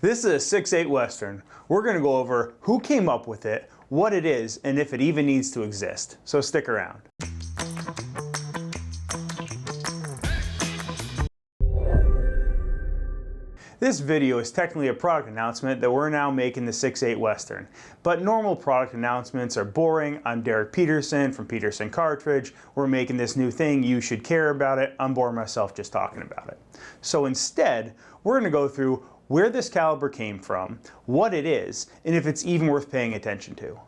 This is a 6.8 Western. We're going to go over who came up with it, what it is, and if it even needs to exist. So stick around. This video is technically a product announcement that we're now making the 6.8 Western. But normal product announcements are boring. I'm Derek Peterson from Peterson Cartridge. We're making this new thing. You should care about it. I'm bored myself just talking about it. So instead, we're going to go through where this caliber came from, what it is, and if it's even worth paying attention to.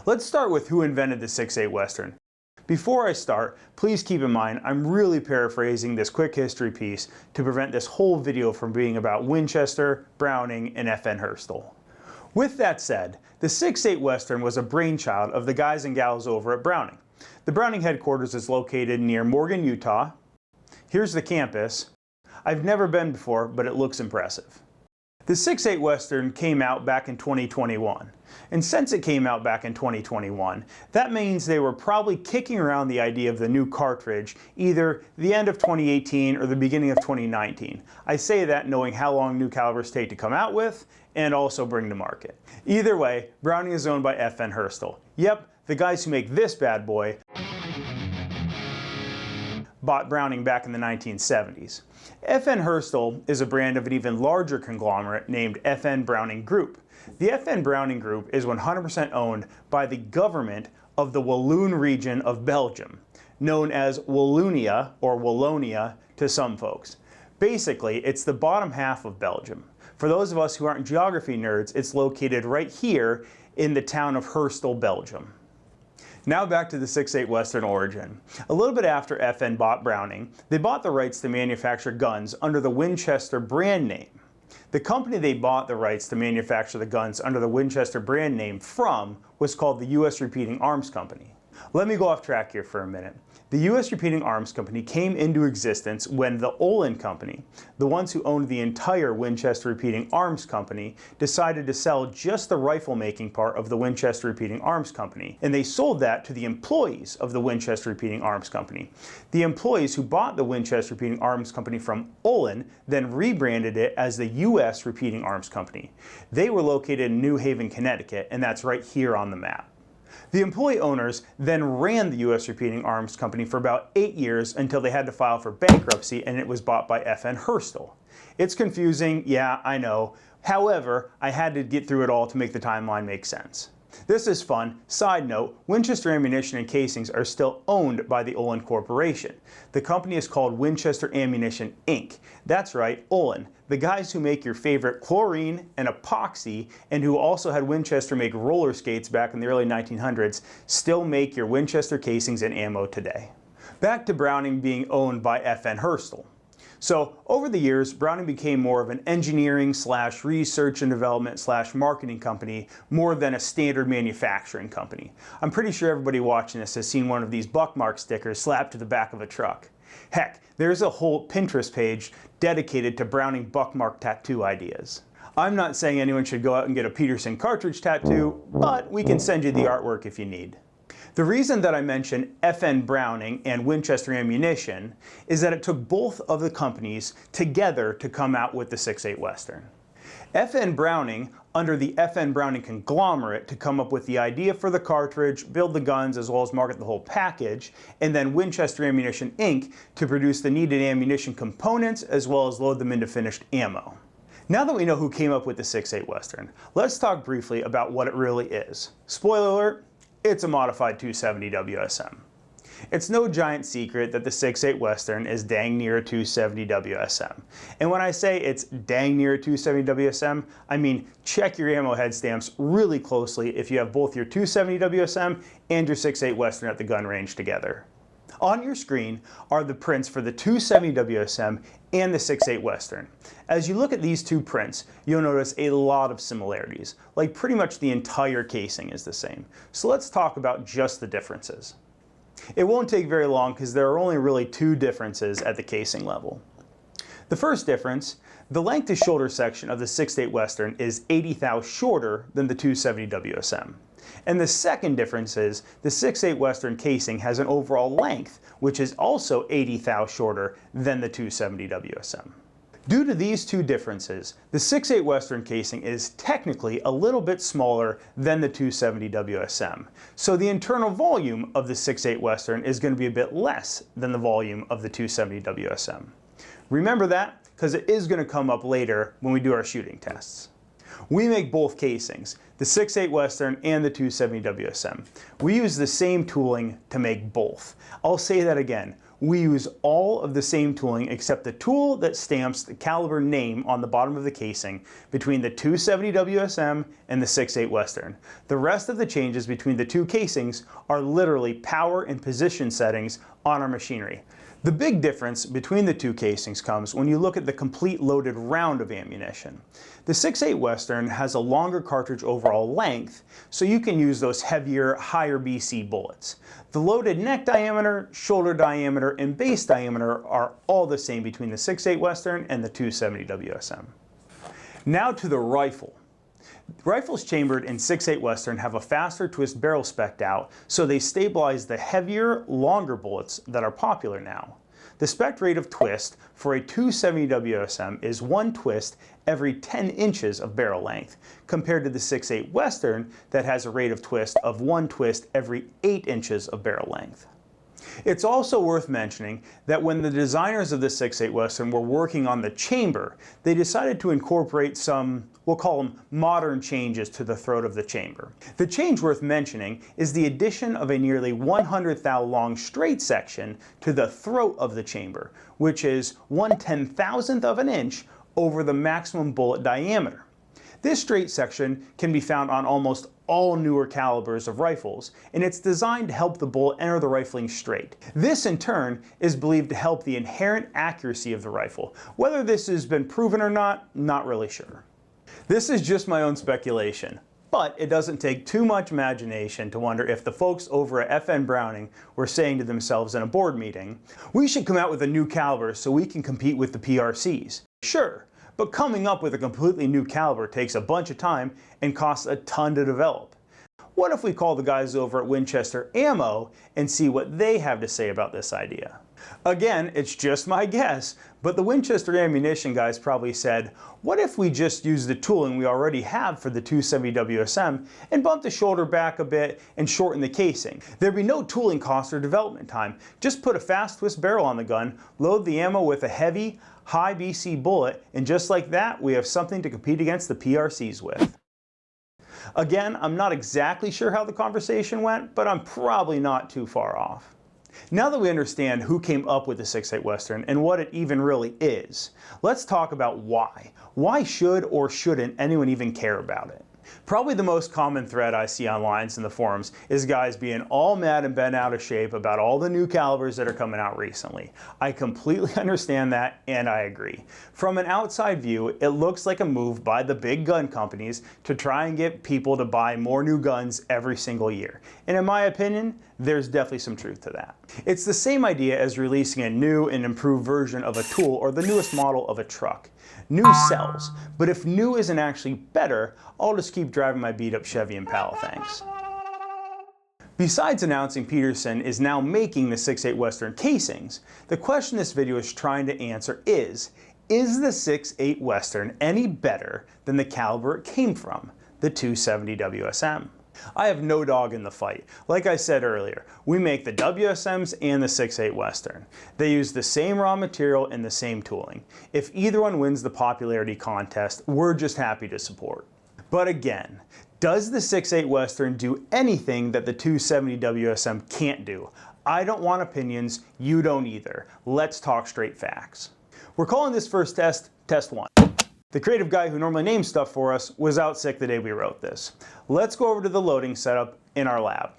Let's start with who invented the 6.8 Western. Before I start, please keep in mind I'm really paraphrasing this quick history piece to prevent this whole video from being about Winchester, Browning, and FN Herstal. With that said, the 6.8 Western was a brainchild of the guys and gals over at Browning. The Browning headquarters is located near Morgan, Utah. Here's the campus. I've never been before, but it looks impressive. The 6.8 Western came out back in 2021. And since it came out back in 2021, that means they were probably kicking around the idea of the new cartridge either the end of 2018 or the beginning of 2019. I say that knowing how long new calibers take to come out with and also bring to market. Either way, Browning is owned by FN Herstal. Yep, the guys who make this bad boy bought Browning back in the 1970s. FN Herstal is a brand of an even larger conglomerate named FN Browning Group. The FN Browning Group is 100% owned by the government of the Walloon region of Belgium, known as Wallonia or Wallonia to some folks. Basically, it's the bottom half of Belgium. For those of us who aren't geography nerds, it's located right here in the town of Herstal, Belgium. Now back to the 6.8 Western origin. A little bit after FN bought Browning, they bought the rights to manufacture guns under the Winchester brand name. The company they bought the rights to manufacture the guns under the Winchester brand name from was called the U.S. Repeating Arms Company. Let me go off track here for a minute. The U.S. Repeating Arms Company came into existence when the Olin Company, the ones who owned the entire Winchester Repeating Arms Company, decided to sell just the rifle-making part of the Winchester Repeating Arms Company, and they sold that to the employees of the Winchester Repeating Arms Company. The employees who bought the Winchester Repeating Arms Company from Olin then rebranded it as the U.S. Repeating Arms Company. They were located in New Haven, Connecticut, and that's right here on the map. The employee owners then ran the U.S. Repeating Arms Company for about 8 years until they had to file for bankruptcy and it was bought by FN Herstal. It's confusing, yeah, I know. However, I had to get through it all to make the timeline make sense. This is fun. Side note, Winchester ammunition and casings are still owned by the Olin Corporation. The company is called Winchester Ammunition, Inc. That's right, Olin, the guys who make your favorite chlorine and epoxy and who also had Winchester make roller skates back in the early 1900s, still make your Winchester casings and ammo today. Back to Browning being owned by FN Herstal. So over the years, Browning became more of an engineering / research and development / marketing company more than a standard manufacturing company. I'm pretty sure everybody watching this has seen one of these Buckmark stickers slapped to the back of a truck. Heck, there's a whole Pinterest page dedicated to Browning Buckmark tattoo ideas. I'm not saying anyone should go out and get a Peterson Cartridge tattoo, but we can send you the artwork if you need. The reason that I mention FN Browning and Winchester Ammunition is that it took both of the companies together to come out with the 6.8 Western. FN Browning, under the FN Browning conglomerate, to come up with the idea for the cartridge, build the guns, as well as market the whole package, and then Winchester Ammunition Inc. to produce the needed ammunition components as well as load them into finished ammo. Now that we know who came up with the 6.8 Western, let's talk briefly about what it really is. Spoiler alert, it's a modified 270 WSM. It's no giant secret that the 6.8 Western is dang near a 270 WSM. And when I say it's dang near a 270 WSM, I mean check your ammo head stamps really closely if you have both your 270 WSM and your 6.8 Western at the gun range together. On your screen are the prints for the 270 WSM and the 6.8 Western. As you look at these two prints, you'll notice a lot of similarities, like pretty much the entire casing is the same. So let's talk about just the differences. It won't take very long because there are only really two differences at the casing level. The first difference, the length to shoulder section of the 6.8 Western is 80 thou shorter than the 270 WSM. And the second difference is the 6.8 Western casing has an overall length, which is also 80 thou shorter than the 270 WSM. Due to these two differences, the 6.8 Western casing is technically a little bit smaller than the 270 WSM. So the internal volume of the 6.8 Western is going to be a bit less than the volume of the 270 WSM. Remember that, because it is going to come up later when we do our shooting tests. We make both casings, the 6.8 Western and the 270 WSM. We use the same tooling to make both. I'll say that again. We use all of the same tooling except the tool that stamps the caliber name on the bottom of the casing between the 270 WSM and the 6.8 Western. The rest of the changes between the two casings are literally power and position settings on our machinery. The big difference between the two casings comes when you look at the complete loaded round of ammunition. The 6.8 Western has a longer cartridge overall length, so you can use those heavier, higher BC bullets. The loaded neck diameter, shoulder diameter, and base diameter are all the same between the 6.8 Western and the 270 WSM. Now to the rifle. Rifles chambered in 6.8 Western have a faster twist barrel spec'd out, so they stabilize the heavier, longer bullets that are popular now. The spec rate of twist for a 270 WSM is 1 twist every 10 inches of barrel length, compared to the 6.8 Western that has a rate of twist of 1 twist every 8 inches of barrel length. It's also worth mentioning that when the designers of the 6.8 Western were working on the chamber, they decided to incorporate some, we'll call them modern changes to the throat of the chamber. The change worth mentioning is the addition of a nearly 100 thou long straight section to the throat of the chamber, which is 1/10,000th of an inch over the maximum bullet diameter. This straight section can be found on almost all newer calibers of rifles, and it's designed to help the bullet enter the rifling straight. This in turn is believed to help the inherent accuracy of the rifle. Whether this has been proven or not really sure. This is just my own speculation, but it doesn't take too much imagination to wonder if the folks over at FN Browning were saying to themselves in a board meeting, we should come out with a new caliber so we can compete with the PRCs. Sure. But coming up with a completely new caliber takes a bunch of time and costs a ton to develop. What if we call the guys over at Winchester Ammo and see what they have to say about this idea? Again, it's just my guess, but the Winchester ammunition guys probably said, what if we just use the tooling we already have for the 270 WSM and bump the shoulder back a bit and shorten the casing? There'd be no tooling cost or development time. Just put a fast twist barrel on the gun, load the ammo with a heavy, high BC bullet, and just like that, we have something to compete against the PRCs with. Again, I'm not exactly sure how the conversation went, but I'm probably not too far off. Now that we understand who came up with the 6.8 Western and what it even really is, let's talk about why. Why should or shouldn't anyone even care about it? Probably the most common thread I see online in the forums is guys being all mad and bent out of shape about all the new calibers that are coming out recently. I completely understand that, and I agree. From an outside view, it looks like a move by the big gun companies to try and get people to buy more new guns every single year. And in my opinion, there's definitely some truth to that. It's the same idea as releasing a new and improved version of a tool or the newest model of a truck. New sells, but if new isn't actually better, I'll just keep driving my beat up Chevy Impala, thanks. Besides announcing Peterson is now making the 6.8 Western casings, the question this video is trying to answer is the 6.8 Western any better than the caliber it came from, the 270 WSM? I have no dog in the fight. Like I said earlier, we make the WSMs and the 6.8 Western. They use the same raw material and the same tooling. If either one wins the popularity contest, we're just happy to support. But again, does the 6.8 Western do anything that the 270 WSM can't do? I don't want opinions, you don't either. Let's talk straight facts. We're calling this first test, Test 1. The creative guy who normally names stuff for us was out sick the day we wrote this. Let's go over to the loading setup in our lab.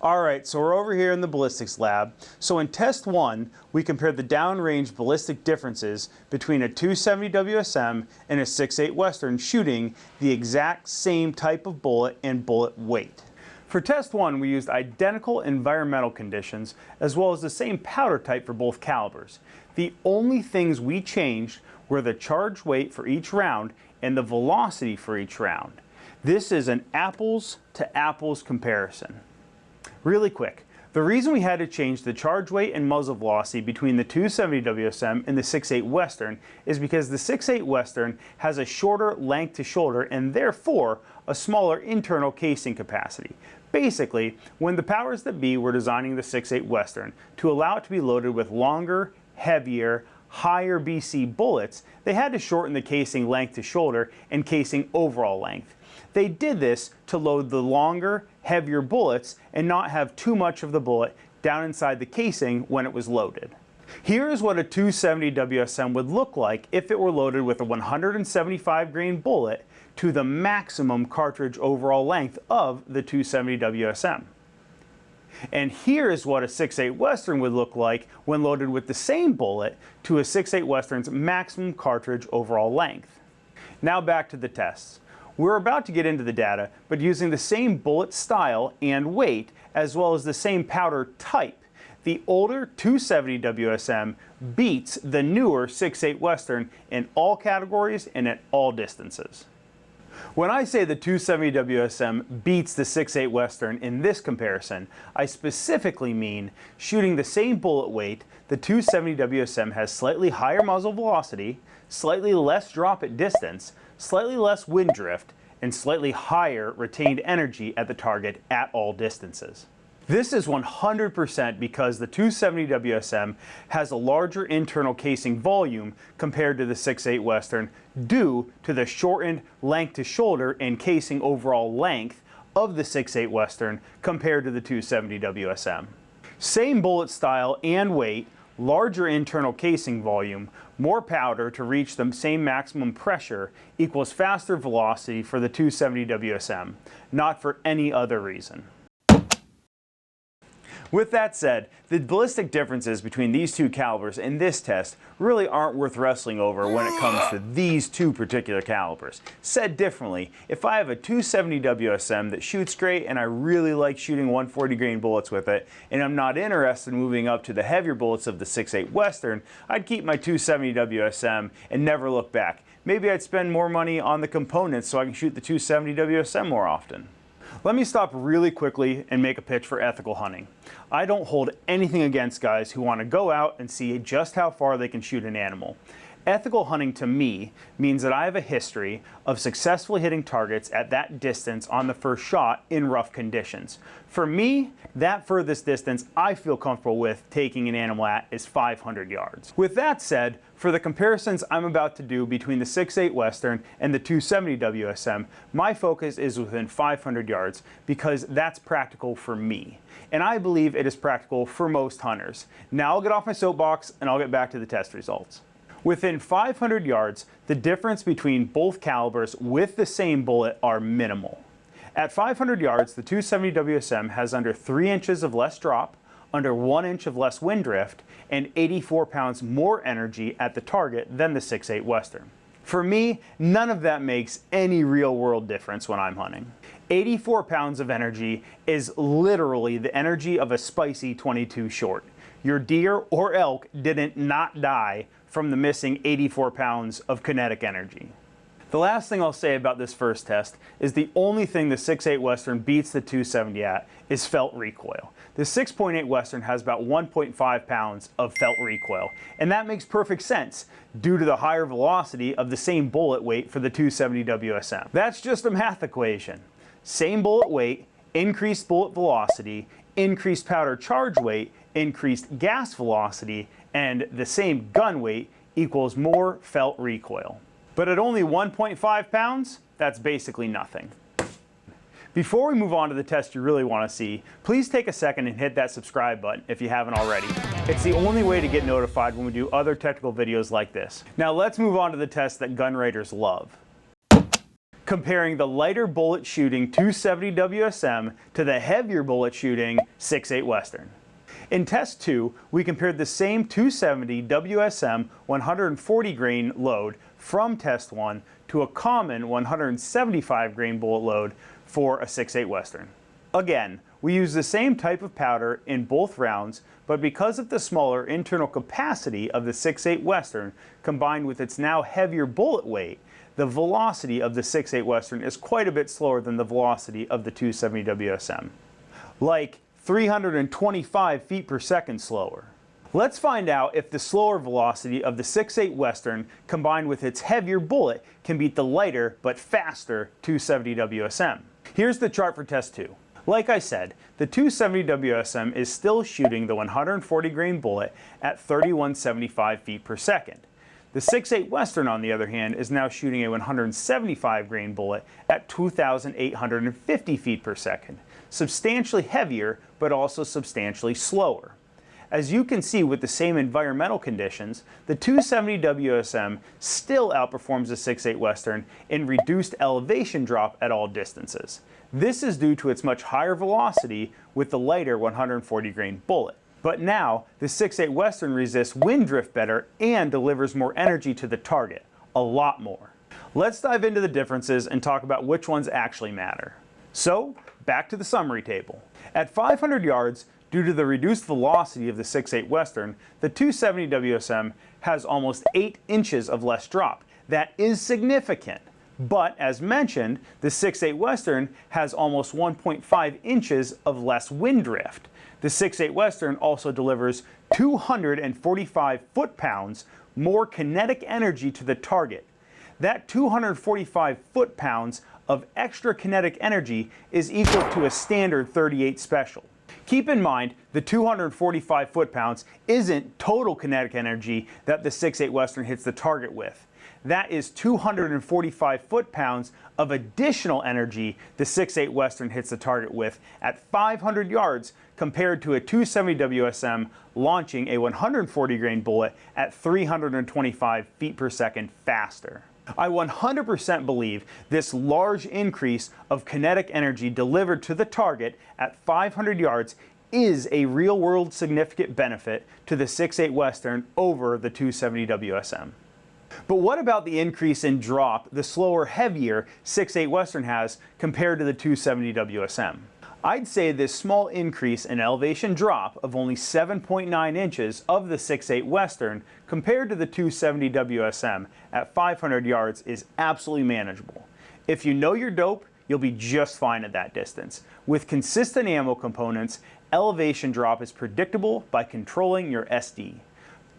Alright, so we're over here in the ballistics lab. So in test 1, we compared the downrange ballistic differences between a 270 WSM and a 6.8 Western shooting the exact same type of bullet and bullet weight. For test 1, we used identical environmental conditions as well as the same powder type for both calibers. The only things we changed were the charge weight for each round and the velocity for each round. This is an apples to apples comparison. Really quick, The reason we had to change the charge weight and muzzle velocity between the 270 WSM and the 6.8 Western is because the 6.8 Western has a shorter length to shoulder and therefore a smaller internal casing capacity. Basically, when the powers that be were designing the 6.8 Western to allow it to be loaded with longer, heavier, higher BC bullets, they had to shorten the casing length to shoulder and casing overall length. They did this to load the longer, heavier bullets and not have too much of the bullet down inside the casing when it was loaded. Here is what a 270 WSM would look like if it were loaded with a 175 grain bullet to the maximum cartridge overall length of the 270 WSM. And here is what a 6.8 Western would look like when loaded with the same bullet to a 6.8 Western's maximum cartridge overall length. Now back to the tests. We're about to get into the data, but using the same bullet style and weight, as well as the same powder type, the older 270 WSM beats the newer 6.8 Western in all categories and at all distances. When I say the 270 WSM beats the 6.8 Western in this comparison, I specifically mean shooting the same bullet weight, the 270 WSM has slightly higher muzzle velocity, slightly less drop at distance, slightly less wind drift, and slightly higher retained energy at the target at all distances. This is 100% because the 270 WSM has a larger internal casing volume compared to the 6.8 Western due to the shortened length to shoulder and casing overall length of the 6.8 Western compared to the 270 WSM. Same bullet style and weight, larger internal casing volume, more powder to reach the same maximum pressure equals faster velocity for the 270 WSM, not for any other reason. With that said, the ballistic differences between these two calibers in this test really aren't worth wrestling over when it comes to these two particular calibers. Said differently, if I have a 270 WSM that shoots great and I really like shooting 140 grain bullets with it, and I'm not interested in moving up to the heavier bullets of the 6.8 Western, I'd keep my 270 WSM and never look back. Maybe I'd spend more money on the components so I can shoot the 270 WSM more often. Let me stop really quickly and make a pitch for ethical hunting. I don't hold anything against guys who want to go out and see just how far they can shoot an animal. Ethical hunting to me means that I have a history of successfully hitting targets at that distance on the first shot in rough conditions. For me, that furthest distance I feel comfortable with taking an animal at is 500 yards. With that said, for the comparisons I'm about to do between the 6.8 Western and the 270 WSM, my focus is within 500 yards because that's practical for me. And I believe it is practical for most hunters. Now I'll get off my soapbox and I'll get back to the test results. Within 500 yards, the difference between both calibers with the same bullet are minimal. At 500 yards, the 270 WSM has under 3 inches of less drop, under 1 inch of less wind drift, and 84 pounds more energy at the target than the 6.8 Western. For me, none of that makes any real world difference when I'm hunting. 84 pounds of energy is literally the energy of a spicy 22 short. Your deer or elk didn't not die from the missing 84 pounds of kinetic energy. The last thing I'll say about this first test is the only thing the 6.8 Western beats the 270 at is felt recoil. The 6.8 Western has about 1.5 pounds of felt recoil, and that makes perfect sense due to the higher velocity of the same bullet weight for the 270 WSM. That's just a math equation. Same bullet weight, increased bullet velocity, increased powder charge weight, increased gas velocity, and the same gun weight equals more felt recoil. But at only 1.5 pounds, that's basically nothing. Before we move on to the test you really want to see, please take a second and hit that subscribe button if you haven't already. It's the only way to get notified when we do other technical videos like this. Now let's move on to the test that gun raiders love. Comparing the lighter bullet shooting 270 WSM to the heavier bullet shooting 6.8 Western. In test 2, we compared the same 270 WSM 140 grain load from test 1 to a common 175 grain bullet load for a 6.8 Western. Again, we use the same type of powder in both rounds, but because of the smaller internal capacity of the 6.8 Western combined with its now heavier bullet weight, the velocity of the 6.8 Western is quite a bit slower than the velocity of the 270 WSM. Like 325 feet per second slower. Let's find out if the slower velocity of the 6.8 Western combined with its heavier bullet can beat the lighter but faster 270 WSM. Here's the chart for test 2. Like I said, the 270 WSM is still shooting the 140 grain bullet at 3175 feet per second. The 6.8 Western, on the other hand, is now shooting a 175 grain bullet at 2,850 feet per second, substantially heavier but also substantially slower. As you can see with the same environmental conditions, the 270 WSM still outperforms the 6.8 Western in reduced elevation drop at all distances. This is due to its much higher velocity with the lighter 140 grain bullet. But now, the 6.8 Western resists wind drift better and delivers more energy to the target, a lot more. Let's dive into the differences and talk about which ones actually matter. So, back to the summary table. At 500 yards, due to the reduced velocity of the 6.8 Western, the 270 WSM has almost 8 inches of less drop. That is significant. But as mentioned, the 6.8 Western has almost 1.5 inches of less wind drift. The 6.8 Western also delivers 245 foot-pounds more kinetic energy to the target. That 245 foot-pounds of extra kinetic energy is equal to a standard 38 special. Keep in mind, the 245 foot-pounds isn't total kinetic energy that the 6.8 Western hits the target with. That is 245 foot-pounds of additional energy the 6.8 Western hits the target with at 500 yards compared to a 270 WSM launching a 140 grain bullet at 325 feet per second faster. I 100% believe this large increase of kinetic energy delivered to the target at 500 yards is a real-world significant benefit to the 6.8 Western over the 270 WSM. But what about the increase in drop the slower, heavier 6.8 Western has compared to the 270 WSM? I'd say this small increase in elevation drop of only 7.9 inches of the 6.8 Western compared to the 270 WSM at 500 yards is absolutely manageable. If you know your dope, you'll be just fine at that distance. With consistent ammo components, elevation drop is predictable by controlling your SD.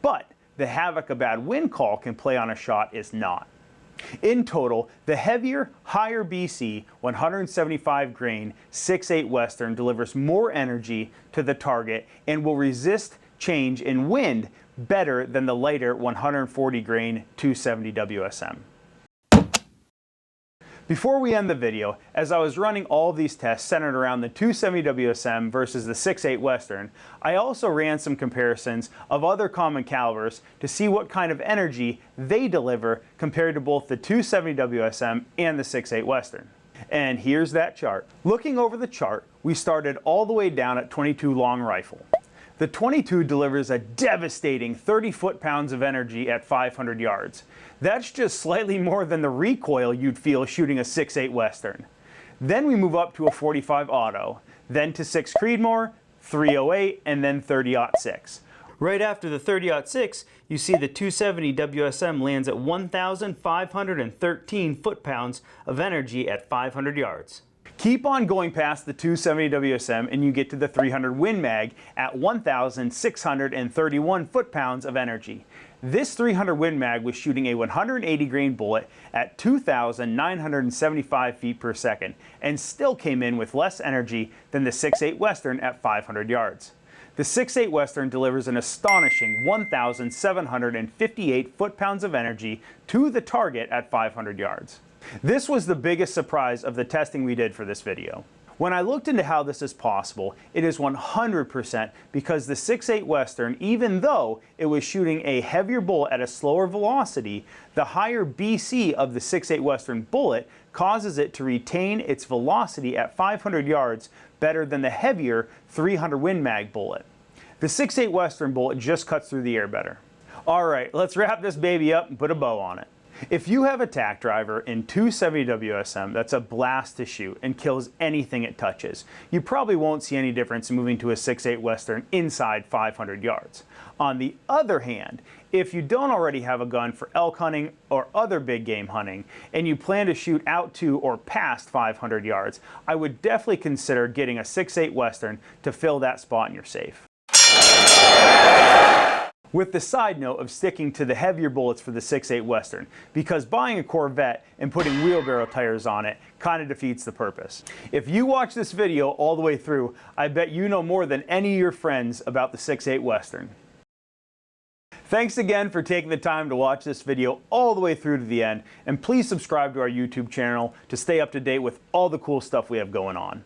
But the havoc a bad wind call can play on a shot is not. In total, the heavier, higher BC 175 grain 6.8 Western delivers more energy to the target and will resist change in wind better than the lighter 140 grain 270 WSM. Before we end the video, as I was running all of these tests centered around the 270 WSM versus the 6.8 Western, I also ran some comparisons of other common calibers to see what kind of energy they deliver compared to both the 270 WSM and the 6.8 Western. And here's that chart. Looking over the chart, we started all the way down at 22 long rifle. The 22 delivers a devastating 30 foot-pounds of energy at 500 yards. That's just slightly more than the recoil you'd feel shooting a 6.8 Western. Then we move up to a 45 auto, then to 6 Creedmoor, 308, and then 30-06. Right after the 30-06, you see the 270 WSM lands at 1,513 foot-pounds of energy at 500 yards. Keep on going past the 270 WSM and you get to the 300 Win Mag at 1,631 foot-pounds of energy. This 300 Win Mag was shooting a 180 grain bullet at 2,975 feet per second and still came in with less energy than the 6.8 Western at 500 yards. The 6.8 Western delivers an astonishing 1,758 foot-pounds of energy to the target at 500 yards. This was the biggest surprise of the testing we did for this video. When I looked into how this is possible, it is 100% because the 6.8 Western, even though it was shooting a heavier bullet at a slower velocity, the higher BC of the 6.8 Western bullet causes it to retain its velocity at 500 yards better than the heavier 300 Win Mag bullet. The 6.8 Western bullet just cuts through the air better. Alright, let's wrap this baby up and put a bow on it. If you have a tack driver in 270 WSM, that's a blast to shoot and kills anything it touches. You probably won't see any difference moving to a 6.8 Western inside 500 yards. On the other hand, if you don't already have a gun for elk hunting or other big game hunting, and you plan to shoot out to or past 500 yards, I would definitely consider getting a 6.8 Western to fill that spot in your safe. With the side note of sticking to the heavier bullets for the 6.8 Western, because buying a Corvette and putting wheelbarrow tires on it kind of defeats the purpose. If you watch this video all the way through, I bet you know more than any of your friends about the 6.8 Western. Thanks again for taking the time to watch this video all the way through to the end, and please subscribe to our YouTube channel to stay up to date with all the cool stuff we have going on.